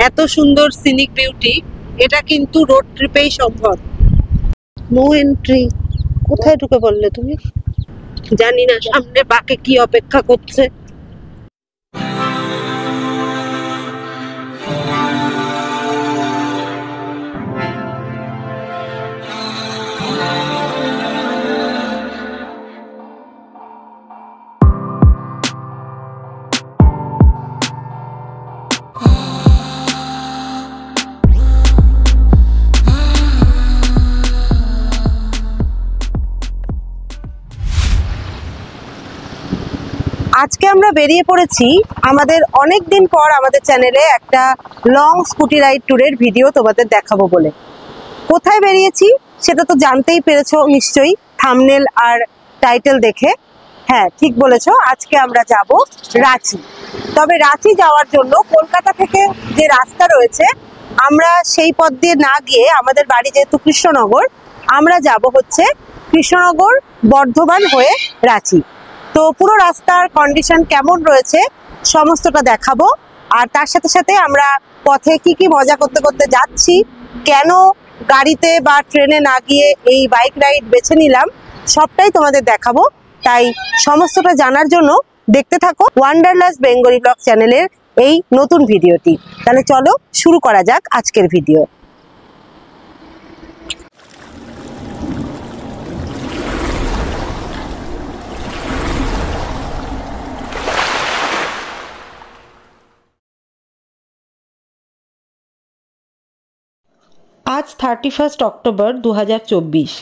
এত সুন্দর scenic beauty, এটা কিন্তু রোড ট্রিপেই সম্ভব। No entry. কোথায় ঢুকে পড়লে তুমি? জানি না সামনে বাকে কি অপেক্ষা করছে। আজকে আমরা বেরিয়ে পড়েছি আমাদের অনেক দিন পর আমাদের চ্যানেলে একটা লং স্কুটি রাইড ট্যুরের ভিডিও তোমাদের দেখাবো বলে। কোথায় বেরিয়েছি সেটা তো জানতেই পেরেছো নিশ্চয়ই থাম্বনেল আর টাইটেল দেখে। হ্যাঁ, ঠিক বলেছো, আজকে আমরা যাব রাঁচি। তবে রাঁচি যাওয়ার জন্য কলকাতা থেকে যে রাস্তা রয়েছে আমরা সেই পথ দিয়ে না গিয়ে, আমাদের বাড়ি যেহেতু কৃষ্ণনগর, আমরা যাব হচ্ছে কৃষ্ণনগর বর্ধমান হয়ে রাঁচি। তো পুরো রাস্তার কন্ডিশন কেমন রয়েছে সমস্তটা দেখাবো। আর তার সাথে সাথে আমরা পথে কি কি মজা করতে করতে যাচ্ছি, কেন গাড়িতে বা ট্রেনে না গিয়ে এই বাইক রাইড বেছে নিলাম, সবটাই তোমাদের দেখাবো। তাই সমস্তটা জানার জন্য দেখতে থাকো ওয়ান্ডারলাস্ট বেঙ্গলি ব্লগ চ্যানেলের এই নতুন ভিডিওটি। তাহলে চলো শুরু করা যাক আজকের ভিডিও। আজ 31 অক্টোবর 2024।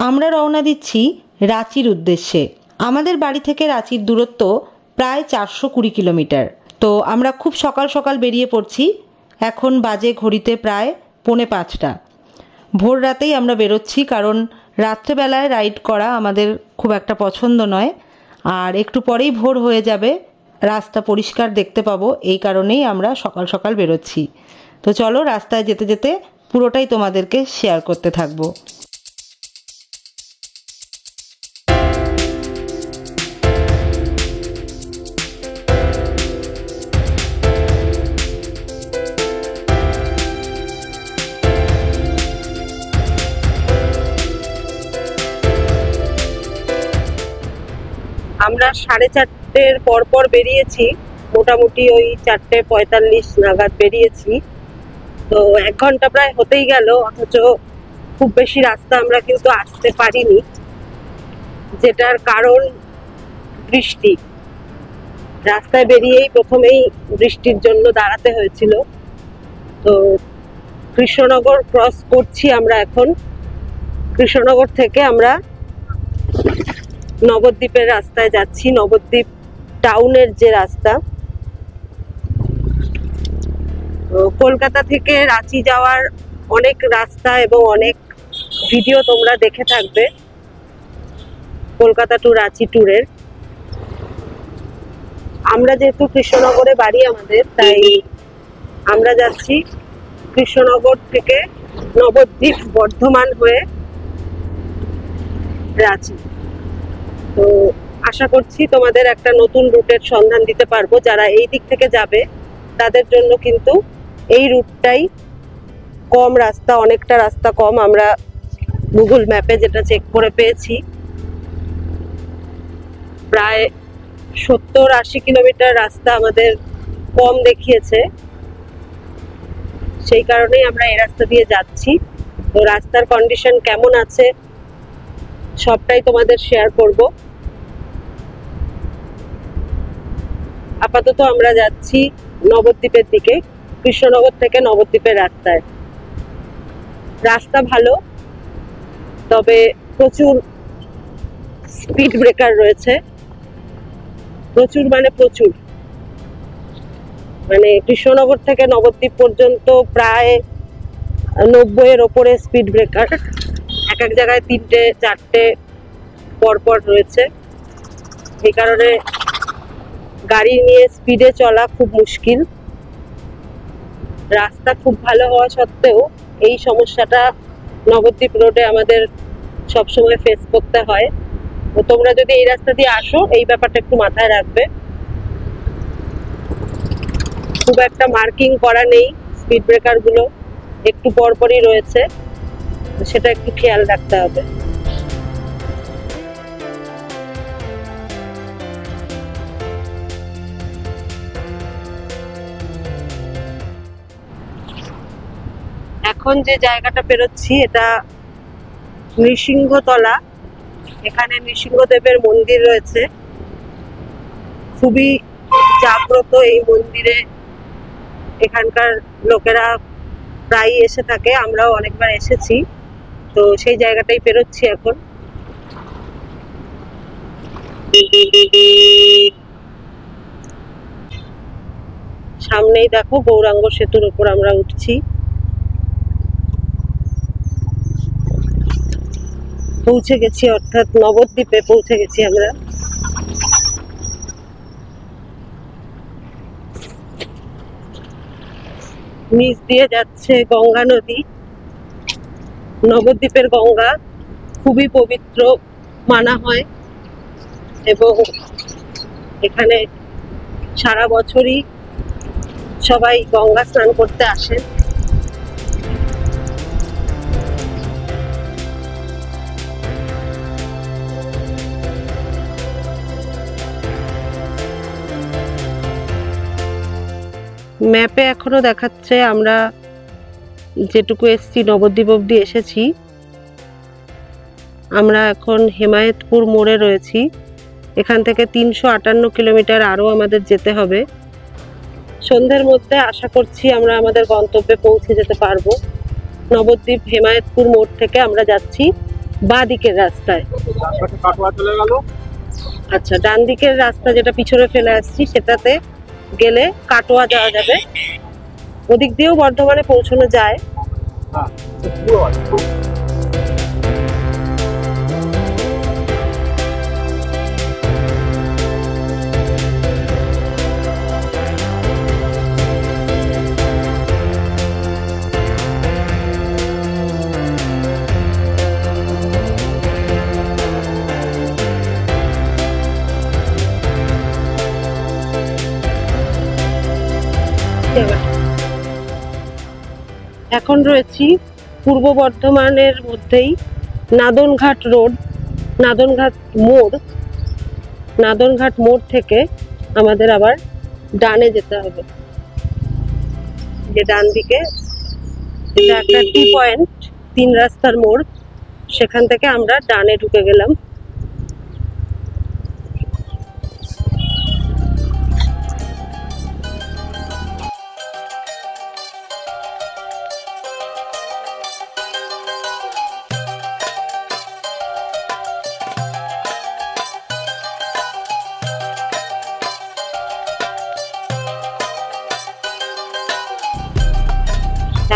আমরা রওনা দিচ্ছি রাঁচির উদ্দেশ্যে। আমাদের বাড়ি থেকে রাঁচির দূরত্ব প্রায় 420 কিলোমিটার। তো আমরা খুব সকাল সকাল বেরিয়ে পড়ছি। এখন বাজে ঘড়িতে প্রায় 4:45। ভোর রাতেই আমরা বেরোচ্ছি, কারণ রাত্রেবেলায় রাইড করা আমাদের খুব একটা পছন্দ নয়। আর একটু পরেই ভোর হয়ে যাবে, রাস্তা পরিষ্কার দেখতে পাবো, এই কারণেই আমরা সকাল সকাল বেরোচ্ছি। তো চলো রাস্তায় যেতে যেতে পুরোটাই তোমাদেরকে শেয়ার করতে থাকবো। আমরা 4:30 পর বেরিয়েছি, মোটামুটি ওই 4:45 নাগাদ বেরিয়েছি। তো 1 ঘন্টা প্রায় হতেই গেল, অথচ খুব বেশি রাস্তা আমরা কিন্তু আসতে পারিনি, যেটার কারণ বৃষ্টি। রাস্তায় বেরিয়েই প্রথমেই বৃষ্টির জন্য দাঁড়াতে হয়েছিল। তো কৃষ্ণনগর ক্রস করছি আমরা এখন। কৃষ্ণনগর থেকে আমরা নবদ্বীপের রাস্তায় যাচ্ছি, নবদ্বীপ টাউনের যে রাস্তা। কলকাতা থেকে রাঁচি যাওয়ার অনেক রাস্তা এবং অনেক ভিডিও তোমরা দেখে থাকবে কলকাতা টু রাঁচি ট্যুরের। আমরা যেহেতু কৃষ্ণনগরে বাড়ি আমাদের, তাই আমরা যাচ্ছি কৃষ্ণনগর থেকে নবদ্বীপ বর্ধমান হয়ে রাঁচি। তো আশা করছি তোমাদের একটা নতুন রুটের সন্ধান দিতে পারবো। যারা এই দিক থেকে যাবে তাদের জন্য কিন্তু এই রুটটাই কম রাস্তা, অনেকটা রাস্তা কম। আমরা গুগল ম্যাপে যেটা চেক করে পেয়েছি, প্রায় 70-80 কিলোমিটার রাস্তা আমাদের কম দেখিয়েছে, সেই কারণেই আমরা এই রাস্তা দিয়ে যাচ্ছি। তো রাস্তার কন্ডিশন কেমন আছে সবটাই তোমাদের শেয়ার করব। আপাতত আমরা যাচ্ছি নবদ্বীপের দিকে, কৃষ্ণনগর থেকে নবদ্বীপের রাস্তায়। রাস্তা ভালো, তবে প্রচুর স্পিড ব্রেকার রয়েছে, প্রচুর মানে প্রচুর। মানে কৃষ্ণনগর থেকে নবদ্বীপ পর্যন্ত প্রায় 90-এর ওপরে স্পিড ব্রেকার। এক এক জায়গায় 3টে-4টে পরপর রয়েছে। এই কারণে গাড়ি নিয়ে স্পিডে চলা খুব মুশকিল। রাস্তা খুব ভালো হওয়া সত্ত্বেও এই সমস্যাটা নবদ্বীপ রোডে আমাদের সবসময় ফেস করতে হয়। তো তোমরা যদি এই রাস্তা দিয়ে আসো, এই ব্যাপারটা একটু মাথায় রাখবে। খুব একটা মার্কিং করা নেই স্পিড ব্রেকার গুলো একটু পরপরই রয়েছে, সেটা একটু খেয়াল রাখতে হবে। এখন যে জায়গাটা পেরোচ্ছি এটা নৃসিংহতলা। এখানে নৃসিংহদেবের মন্দির রয়েছে, খুবই জাগ্রত এই মন্দিরে। এখানকার লোকেরা প্রায় এসে থাকে, আমরাও অনেকবার এসেছি। তো সেই জায়গাটাই পেরোচ্ছি এখন। সামনেই দেখো গৌরাঙ্গ সেতুর উপর আমরা উঠছি। পৌঁছে গেছি, অর্থাৎ নবদ্বীপে পৌঁছে গেছি আমরা। নিচ দিয়ে যাচ্ছে গঙ্গা নদী। নবদ্বীপের গঙ্গা খুবই পবিত্র মানা হয় এবং এখানে সারা বছরই সবাই গঙ্গা স্নান করতে আসেন। ম্যাপে এখনো দেখাচ্ছে আমরা যেটুকু এসছি নবদ্বীপ অব্দি এসেছি। আমরা এখন হেমায়েতপুর মোড়ে রয়েছি। এখান থেকে 358 কিলোমিটার আরও আমাদের যেতে হবে। সন্ধ্যের মধ্যে আশা করছি আমরা আমাদের গন্তব্যে পৌঁছে যেতে পারবো। নবদ্বীপ হেমায়েতপুর মোড় থেকে আমরা যাচ্ছি বাঁ দিকের রাস্তায়। আচ্ছা, ডান দিকের রাস্তা যেটা পিছনে ফেলে আসছি সেটাতে গেলে কাটোয়া যাওয়া যাবে। ওদিক দিয়েও বর্ধমানে পৌঁছানো যায়। এখন রয়েছি পূর্ব বর্ধমানের মধ্যেই নাদনঘাট রোড, নাদনঘাট মোড় থেকে আমাদের আবার ডানে যেতে হবে। যে ডান দিকে এটা একটা টি পয়েন্ট, 3 রাস্তার মোড়, সেখান থেকে আমরা ডানে ঢুকে গেলাম।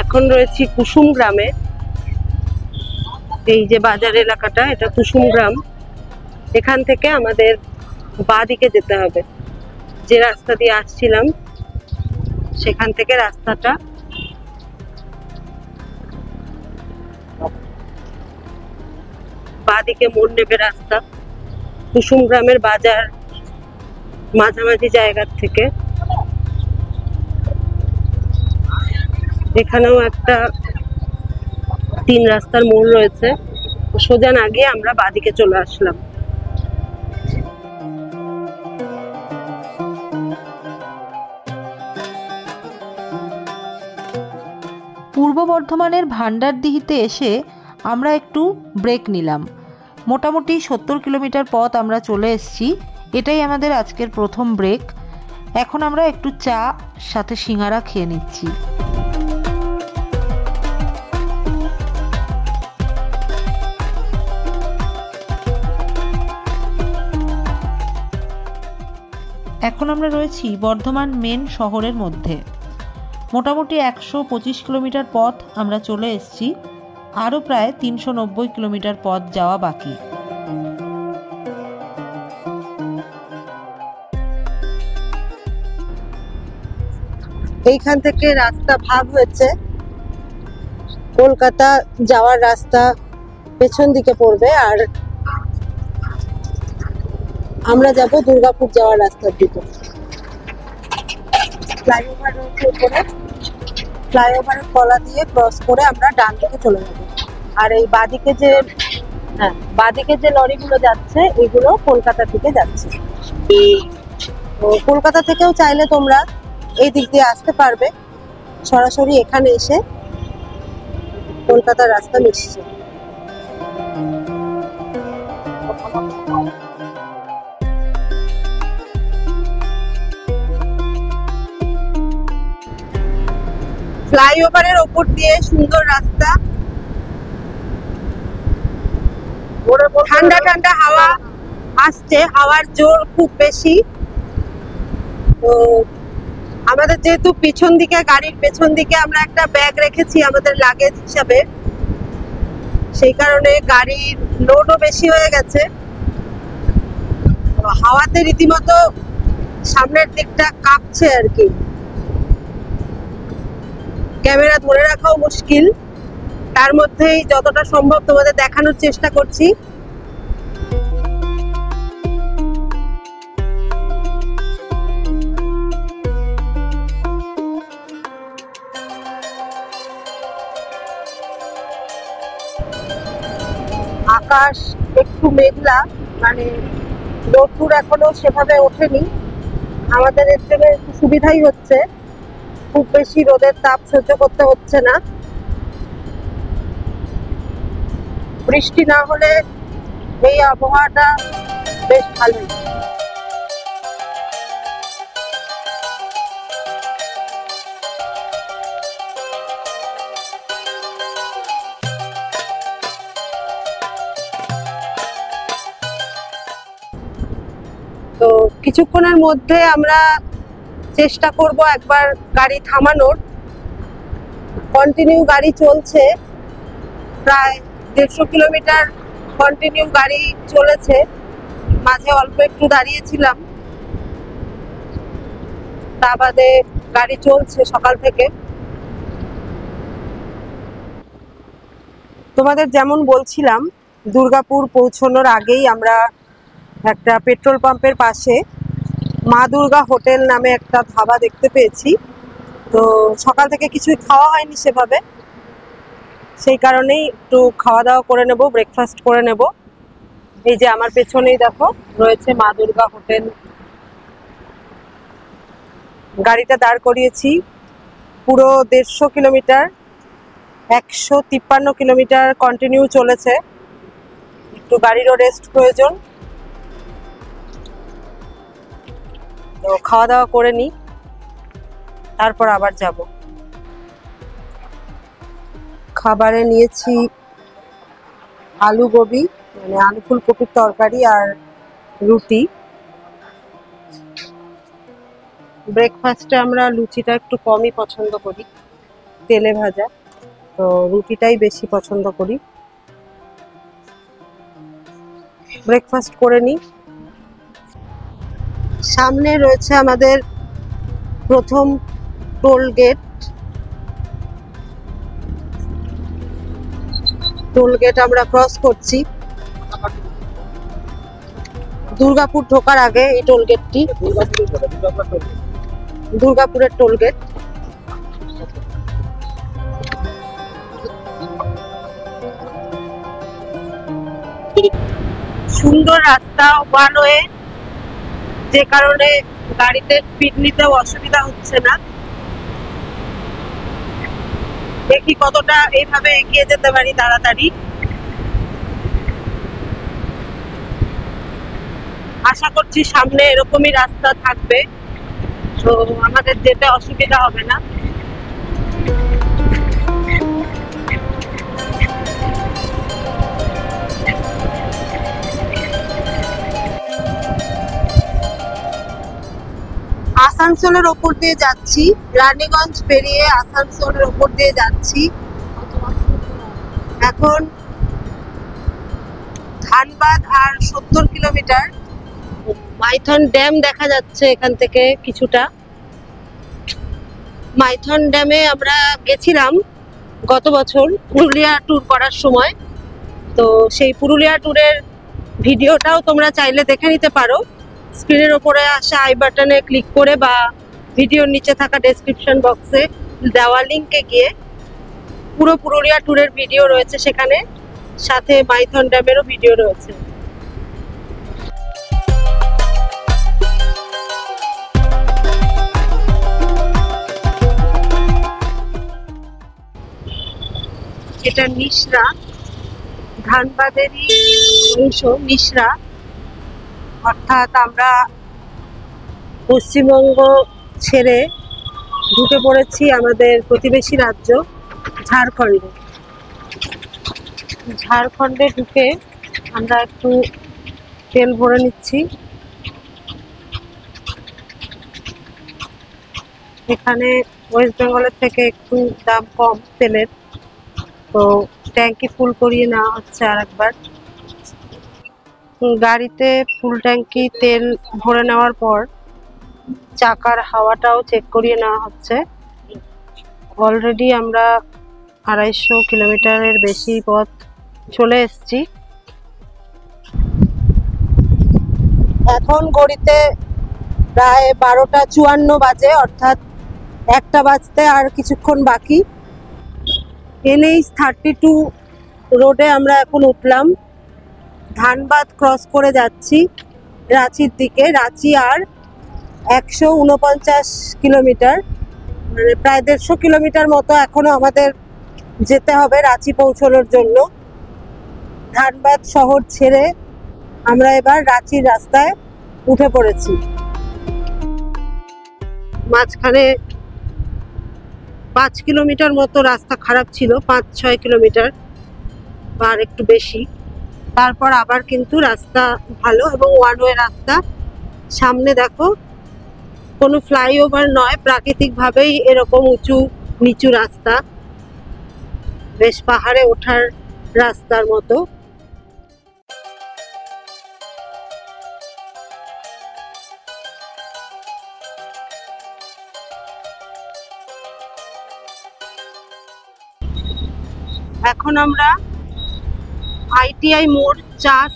এখন রয়েছি কুসুম গ্রামে। এই যে বাজার এলাকাটা, এটা কুসুম গ্রাম। এখান থেকে আমাদের বাঁ দিকে যেতে হবে। যে রাস্তা দিয়ে আসছিলাম সেখান থেকে রাস্তাটা বাঁ দিকে মোড় নেবে রাস্তা। কুসুম গ্রামের বাজার মাঝামাঝি জায়গার থেকে এখানেও একটা 3 রাস্তার মোড় রয়েছে। সোজা না গিয়ে আমরা বাঁদিকে চলে আসলাম। পূর্ব বর্ধমানের ভান্ডারদিহিতে এসে আমরা একটু ব্রেক নিলাম। মোটামুটি 70 কিলোমিটার পথ আমরা চলে এসেছি। এটাই আমাদের আজকের প্রথম ব্রেক। এখন আমরা একটু চা সাথে সিঙ্গারা খেয়ে নিচ্ছি। এখন আমরা রয়েছি বর্ধমান মেন শহরের মধ্যে। মোটামুটি 125 কিলোমিটার পথ আমরা চলে এসেছি। আরও প্রায় 390 কিলোমিটার পথ যাওয়া বাকি। এইখান থেকে রাস্তা ভাগ হয়েছে। কলকাতা যাওয়ার রাস্তা পেছন দিকে পড়বে, আর আমরা যাব দুর্গাপুর যাওয়ার রাস্তার দিকে। ফ্লাইওভার রয়েছে উপরে। ফ্লাইওভারের তলা দিয়ে ক্রস করে আমরা ডান দিকে চলে যাব। আর এই বাদিকে যে বাদিকে যে লরিগুলো যাচ্ছে এগুলো কলকাতা থেকে যাচ্ছে। তো কলকাতা থেকেও চাইলে তোমরা এই দিক দিয়ে আসতে পারবে, সরাসরি এখানে এসে কলকাতার রাস্তা মিশছে। ফ্লাইওভারের ওপর দিয়ে সুন্দর রাস্তা, ঠান্ডা ঠান্ডা হাওয়া আসছে, হাওয়ার জোর খুব বেশি। তো আমাদের যেহেতু পিছন দিকে, গাড়ির পেছন দিকে আমরা একটা ব্যাগ রেখেছি আমাদের লাগেজ হিসাবে, সেই কারণে গাড়ির লোডও বেশি হয়ে গেছে। হাওয়াতে রীতিমতো সামনের দিকটা কাঁপছে আর কি, ক্যামেরা ধরে রাখাও মুশকিল। তার মধ্যেই যতটা সম্ভব তোমাদের দেখানোর চেষ্টা করছি। আকাশ একটু মেঘলা, মানে রোদ্দুর এখনো সেভাবে ওঠেনি। আমাদের এর জন্য একটু সুবিধাই হচ্ছে, খুব বেশি রোদের তাপ সহ্য করতে হচ্ছে না। বৃষ্টি না হলে এই আবহাওয়াটা বেশ ভালোই। তো কিছুক্ষণের মধ্যে আমরা চেষ্টা করব একবার গাড়ি থামানোর। কন্টিনিউ গাড়ি চলছে, প্রায় 150 কিলোমিটার কন্টিনিউ গাড়ি চলেছে। মাঝে অল্প একটু দাঁড়িয়েছিলাম, তা বাদে গাড়ি চলছে সকাল থেকে। তোমাদের যেমন বলছিলাম, দুর্গাপুর পৌঁছানোর আগেই আমরা একটা পেট্রোল পাম্পের পাশে মা দুর্গা হোটেল নামে একটা ধাবা দেখতে পেয়েছি। তো সকাল থেকে কিছুই খাওয়া হয়নি সেভাবে, সেই কারণেই একটু খাওয়া দাওয়া করে নেব, ব্রেকফাস্ট করে নেব। এই যে আমার পেছনেই দেখো রয়েছে মা দুর্গা হোটেল। গাড়িটা দাঁড় করিয়েছি পুরো 150 কিলোমিটার, 153 কিলোমিটার কন্টিনিউ চলেছে। একটু গাড়িরও রেস্ট প্রয়োজন, তো খাওয়া দাওয়া করে নিই, তারপর আবার যাব। খাবারে নিয়েছি আলু গোবি, মানে আলু ফুলকপির তরকারি আর রুটি। ব্রেকফাস্টে আমরা লুচিটা একটু কমই পছন্দ করি, তেলে ভাজা, তো রুটিটাই বেশি পছন্দ করি। ব্রেকফাস্ট করে নিই। সামনে রয়েছে আমাদের প্রথম টোল গেট। টোল গেট আমরা ক্রস করছি দুর্গাপুর ঢোকার আগে। এই টোল গেটটি দুর্গাপুরের টোল গেট। সুন্দর রাস্তা, ওয়ান ওয়ে, যে কারণে গাড়িতে স্পিড নিতেও অসুবিধা হচ্ছে না। দেখি কতটা এইভাবে এগিয়ে যেতে পারি তাড়াতাড়ি। আশা করছি সামনে এরকমই রাস্তা থাকবে, তো আমাদের যেতে অসুবিধা হবে না। আসানসোলের ওপর দিয়ে যাচ্ছি, রানীগঞ্জ পেরিয়ে আসানসোলের ওপর দিয়ে যাচ্ছি। এখন ধানবাদ আর 70 কিলোমিটার। মাইথন ড্যাম দেখা যাচ্ছে এখান থেকে কিছুটা। মাইথন ড্যামে আমরা গেছিলাম গত বছর পুরুলিয়া ট্যুর করার সময়, তো সেই পুরুলিয়া ট্যুরের ভিডিওটাও তোমরা চাইলে দেখে নিতে পারো। স্ক্রিনের ওপরে আসা আই বাটনে ক্লিক করে বা ভিডিওর নিচে থাকা ডেসক্রিপশন বক্সে দেওয়ালিংকে গিয়ে পুরো পুরুলিয়া ট্যুরের ভিডিও রয়েছে সেখানে, সাথে মাইথন ড্যামেরও ভিডিও রয়েছে। এটা নিশরা, ধানবাদেরই অংশ নিশরা, অর্থাৎ আমরা পশ্চিমবঙ্গ ছেড়ে ঢুকে পড়েছি আমাদের প্রতিবেশী রাজ্য ঝাড়খণ্ডে। ঝাড়খণ্ডে ঢুকে আমরা একটু তেল ভরে নিচ্ছি। এখানে ওয়েস্ট বেঙ্গলের থেকে একটু দাম কম তেলের, তো ট্যাঙ্কি ফুল করিয়ে নেওয়া হচ্ছে আর একবার। গাড়িতে ফুল ট্যাঙ্কি তেল ভরে নেওয়ার পর চাকার হাওয়াটাও চেক করিয়ে নেওয়া হচ্ছে। অলরেডি আমরা 250 কিলোমিটারের বেশি পথ চলে এসেছি। এখন ঘড়িতে প্রায় 12টা 54 বাজে, অর্থাৎ 1টা বাজতে আর কিছুক্ষণ বাকি। NH 32 রোডে আমরা এখন উঠলাম। ধানবাদ ক্রস করে যাচ্ছি রাঁচির দিকে। রাঁচি আর 149 কিলোমিটার, মানে প্রায় 150 কিলোমিটার মতো এখনো আমাদের যেতে হবে রাঁচি পৌঁছানোর জন্য। ধানবাদ শহর ছেড়ে আমরা এবার রাঁচির রাস্তায় উঠে পড়েছি। মাঝখানে 5 কিলোমিটার মতো রাস্তা খারাপ ছিল, 5-6 কিলোমিটার বা আর একটু বেশি। তারপর আবার কিন্তু রাস্তা ভালো এবং ওয়ান ওয়ে রাস্তা। সামনে দেখো, কোনো ফ্লাইওভার নয়, প্রাকৃতিকভাবেই এরকম উঁচু নিচু রাস্তা, বেশ পাহাড়ে ওঠার রাস্তার মতো। এখন আমরা ITI মোড় চাষ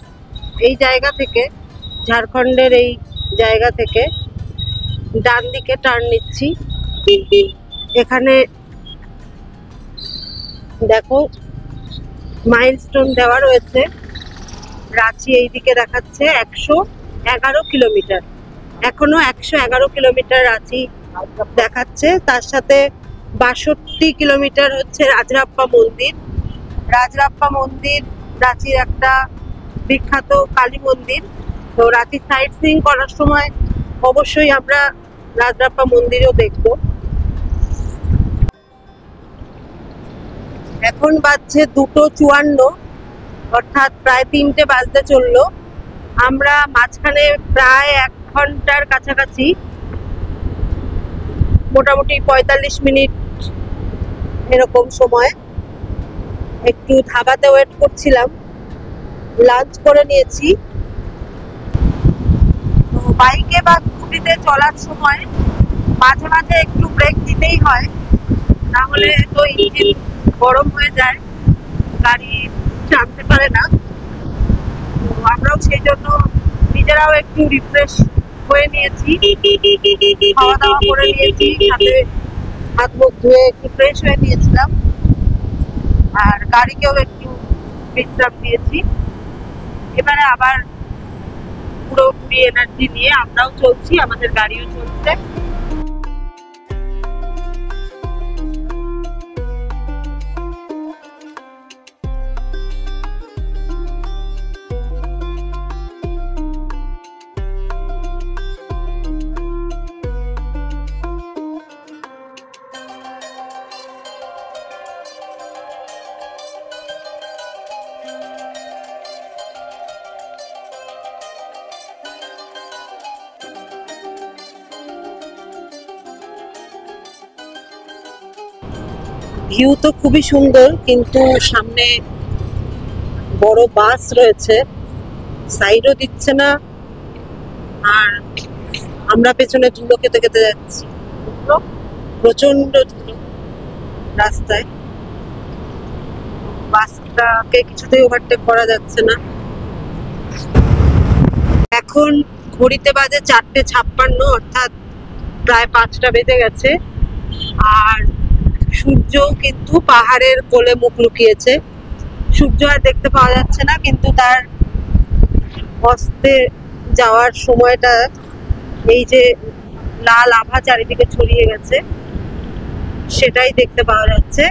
এই জায়গা থেকে, ঝাড়খণ্ডের এই জায়গা থেকে ডান দিকে টার্ন নিচ্ছি। এখানে দেখো মাইলস্টোন দেওয়া রয়েছে। রাঁচি এই দিকে দেখাচ্ছে 111 কিলোমিটার, এখনো 111 কিলোমিটার রাঁচি দেখাচ্ছে। তার সাথে 62 কিলোমিটার হচ্ছে রাজরাপ্পা মন্দির। রাজরাপ্পা মন্দির রাঁচির একটা বিখ্যাত কালী মন্দির। তো রাঁচি সাইট সিইং করার সময় অবশ্যই আমরা রাজরাপ্পা মন্দিরও দেখব। এখন বাজছে 2:54, অর্থাৎ প্রায় 3টে বাজতে চললো। আমরা মাঝখানে প্রায় 1 ঘন্টার কাছাকাছি, মোটামুটি 45 মিনিট এরকম সময় একটু ধাবাতে ওয়েট করছিলাম। লাঞ্চ করে নিয়েছি। তো বাইকে বা স্কুটিতে চলার সময় মাঝে মাঝে একটু ব্রেক দিতেই হয়, না হলে তো ইঞ্জিন গরম হয়ে যায়, গাড়ি টানতে পারে না। তো আমরাও সেই জন্য নিজেরাও একটু রিফ্রেশ হয়ে নিয়েছি, খাওয়া দাওয়া করে নিয়েছি, সাথে হাত মুখ ধুয়ে একটু ফ্রেশ হয়ে নিয়েছিলাম, আর গাড়িকেও একটু বিশ্রাম দিয়েছি। এবারে আবার পুরোপুরি এনার্জি নিয়ে আমরাও চলছি, আমাদের গাড়িও চলছে। ভিউ তো খুবই সুন্দর, কিন্তু সামনে বড় বাস রয়েছে, সাইডও দিচ্ছে না, আর আমরা পেছনে ধুলো খেতে খেতে যাচ্ছি। প্রচন্ড ধুলো রাস্তায়, বাসটাকে কিছুতেই ওভারটেক করা যাচ্ছে না। এখন ঘড়িতে বাজে 4:56, অর্থাৎ প্রায় 5টা বেজে গেছে। আর সূর্য কিন্তু পাহাড়ের কোলে মুখ লুকিয়েছে। সূর্য আর দেখতে পাওয়া যাচ্ছে না, কিন্তু তার অস্তে যাওয়ার সময়টা এই যে লাল আভা চারিদিকে ছড়িয়ে গেছে সেটাই দেখতে পাওয়া যাচ্ছে।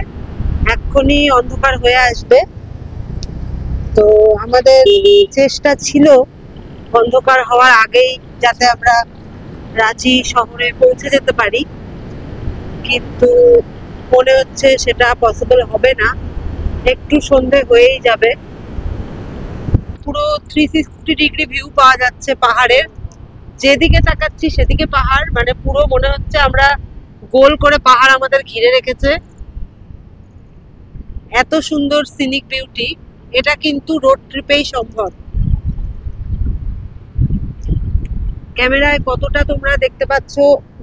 এক্ষুনি অন্ধকার হয়ে আসবে, তো আমাদের চেষ্টা ছিল অন্ধকার হওয়ার আগেই যাতে আমরা রাঁচি শহরে পৌঁছে যেতে পারি, কিন্তু মনে হচ্ছে সেটা পসিবল হবে না, একটু সন্ধে হয়েই যাবে। পুরো 360 ডিগ্রি ভিউ পাওয়া যাচ্ছে পাহাড়ের, যেদিকে তাকাচ্ছি সেদিকে পাহাড়, মানে পুরো মনে হচ্ছে আমরা গোল করে পাহাড় আমাদের ঘিরে রেখেছে। এত সুন্দর সিনিক বিউটি, এটা কিন্তু রোড ট্রিপেই সম্ভব। ক্যামেরায় কতটা তোমরা দেখতে পাচ্ছ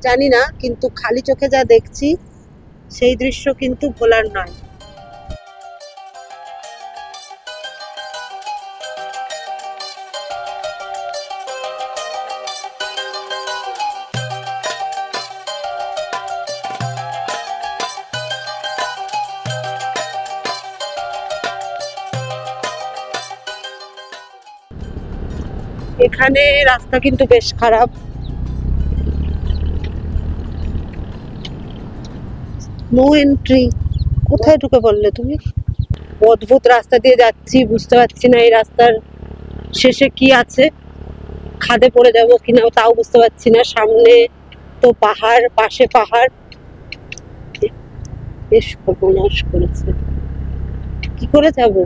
জানি না, কিন্তু খালি চোখে যা দেখছি সেই দৃশ্য কিন্তু ভোলার নয়। এখানে রাস্তা কিন্তু বেশ খারাপ, নো এন্ট্রি। কোথায় ঢুকে পড়লে তুমি? অদ্ভুত রাস্তা দিয়ে যাচ্ছি, বুঝতে পারছি না এই রাস্তার শেষে কি আছে, খাদে পড়ে যাবো কিনা তাও বুঝতে পারছি না। সামনে তো পাহাড়, পাশে পাহাড়, বেশ সর্বনাশ করেছে। কি করে যাব?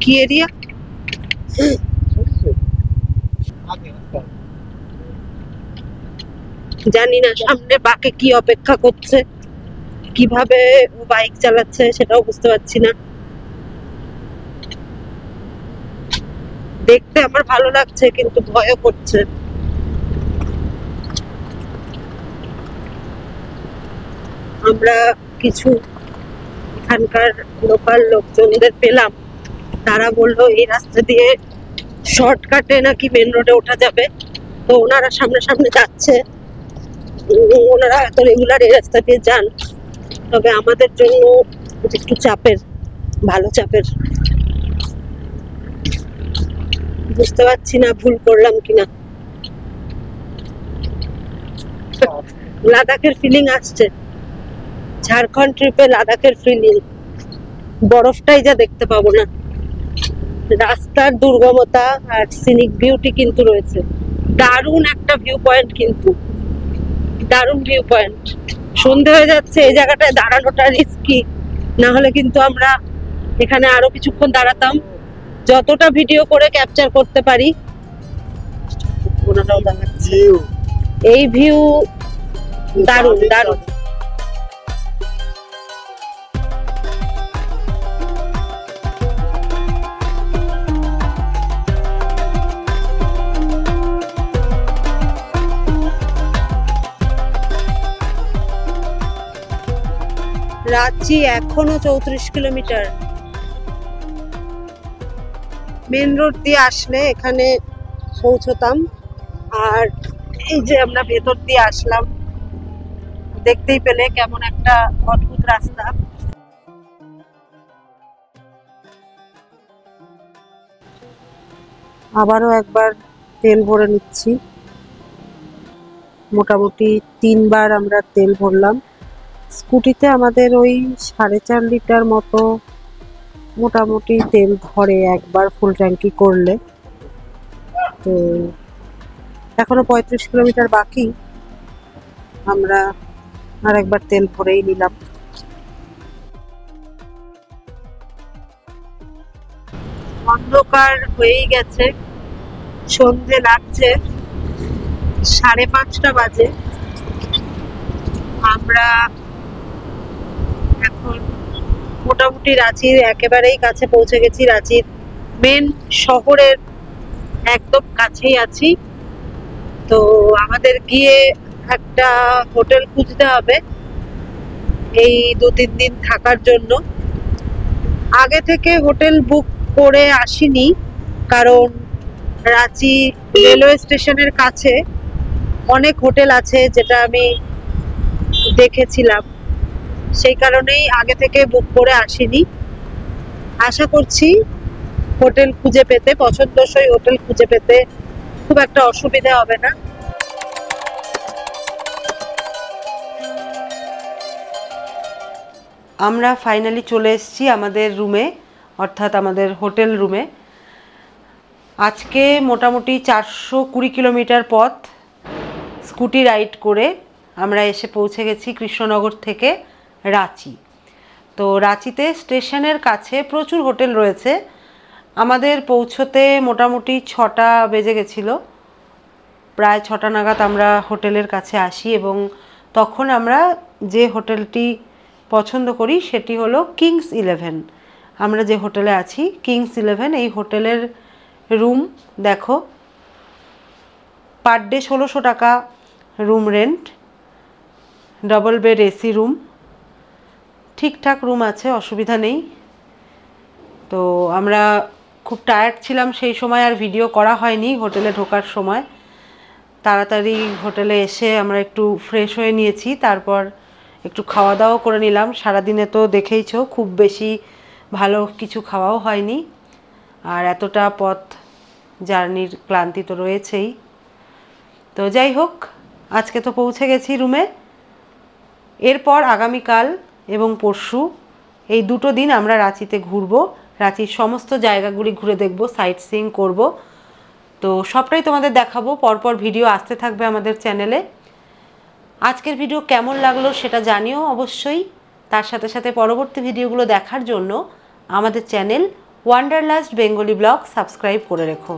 কি এরিয়া? জানি না সামনে বাকে কি অপেক্ষা করছে, কিভাবে ও বাইক চালাচ্ছে সেটাও বুঝতে পারছি না। দেখতে আমার ভালো লাগছে কিন্তু ভয়ও করছে। আমরা কিছু এখানকার লোকাল লোকজনদের পেলাম, তারা বললো এই রাস্তা দিয়ে শর্টকাটে নাকি মেন রোডে ওঠা যাবে, তো ওনারা সামনে সামনে যাচ্ছে, ওনারা এত রেগুলার এই রাস্তা দিয়ে যান। তবে আমাদের জন্য একটু চাপের, ভালো চাপের। বুঝতে পারছি না ভুল করলাম কিনা। লাদাখের ফিলিং আসছে, ঝাড়খণ্ড ট্রিপে লাদাখের ফিলিং। বরফটাই যা দেখতে পাবো না। রাস্তার দুর্গমতা আর সিনিক বিউটি কিন্তু রয়েছে। দারুণ একটা ভিউ পয়েন্ট, কিন্তু দারুণ ভিউ পয়েন্ট। সন্ধে হয়ে যাচ্ছে, এই জায়গাটায় দাঁড়ানোটা রিস্কি, না হলে কিন্তু আমরা এখানে আরো কিছুক্ষণ দাঁড়াতাম। যতটা ভিডিও করে ক্যাপচার করতে পারি। এই ভিউ দারুণ দারুণ। রাঁচি এখনো 34 কিলোমিটার। মেন রোড দিয়ে আসলে এখানে পৌঁছতাম, আর এই যে আমরা ভেতর দিয়ে আসলাম, দেখতেই পেলে কেমন একটা অদ্ভুত রাস্তা। আবারও একবার তেল ভরে নিচ্ছি। মোটামুটি 3 বার আমরা তেল ভরলাম। স্কুটিতে আমাদের ওই 4.5 লিটার মতো মোটামুটি তেল ধরে একবার ফুল ট্যাঙ্কি করলে। তো এখনো 35 কিলোমিটার বাকি, আমরা আর একবার তেল ভরেই নিলাম। অন্ধকার হয়েই গেছে, সন্ধে লাগছে, 5:30 বাজে। আমরা এখন মোটামুটি রাঁচির একেবারেই কাছে পৌঁছে গেছি। রাঁচির মেন শহরের একদম কাছেই আছি। তো আমাদের গিয়ে একটা হোটেল খুঁজতে হবে এই 2-3 দিন থাকার জন্য। আগে থেকে হোটেল বুক করে আসিনি, কারণ রাঁচি রেলওয়ে স্টেশনের কাছে অনেক হোটেল আছে, যেটা আমি দেখেছিলাম, সেই কারণেই আগে থেকে বুক করে আসিনি। আশা করছি হোটেল খুঁজে পেতে, পছন্দসই হোটেল খুঁজে পেতে খুব একটা অসুবিধা হবে না। আমরা ফাইনালি চলে এসেছি আমাদের রুমে, অর্থাৎ আমাদের হোটেল রুমে। আজকে মোটামুটি 420 কিলোমিটার পথ স্কুটি রাইড করে আমরা এসে পৌঁছে গেছি কৃষ্ণনগর থেকে রাঁচি। তো রাঁচিতে স্টেশনের কাছে প্রচুর হোটেল রয়েছে। আমাদের পৌঁছতে মোটামুটি 6টা বেজে গেছিলো, প্রায় 6টা নাগাদ আমরা হোটেলের কাছে আসি এবং তখন আমরা যে হোটেলটি পছন্দ করি সেটি হলো কিংস 11। আমরা যে হোটেলে আছি কিংস 11, এই হোটেলের রুম দেখো, পার ডে 1600 টাকা room rent, double bed AC room, ঠিকঠাক রুম আছে, অসুবিধা নেই। তো আমরা খুব টায়ার্ড ছিলাম সেই সময়, আর ভিডিও করা হয়নি হোটেলে ঢোকার সময়। তাড়াতাড়ি হোটেলে এসে আমরা একটু ফ্রেশ হয়ে নিয়েছি, তারপর একটু খাওয়া দাওয়া করে নিলাম। সারাদিনে তো দেখেইছো খুব বেশি ভালো কিছু খাওয়াও হয়নি, আর এতটা পথ জার্নির ক্লান্তি তো রয়েছেই। তো যাই হোক, আজকে তো পৌঁছে গেছি রুমে। এরপর আগামীকাল এবং পরশু এই দুটো দিন আমরা রাঁচিতে ঘুরবো, রাঁচির সমস্ত জায়গাগুলি ঘুরে দেখব, সাইট সিইং করব। তো সবটাই তোমাদের দেখাবো, পরপর ভিডিও আসতে থাকবে আমাদের চ্যানেলে। আজকের ভিডিও কেমন লাগলো সেটা জানিও অবশ্যই। তার সাথে সাথে পরবর্তী ভিডিওগুলো দেখার জন্য আমাদের channel wanderlust Bengali blog subscribe করে রেখো।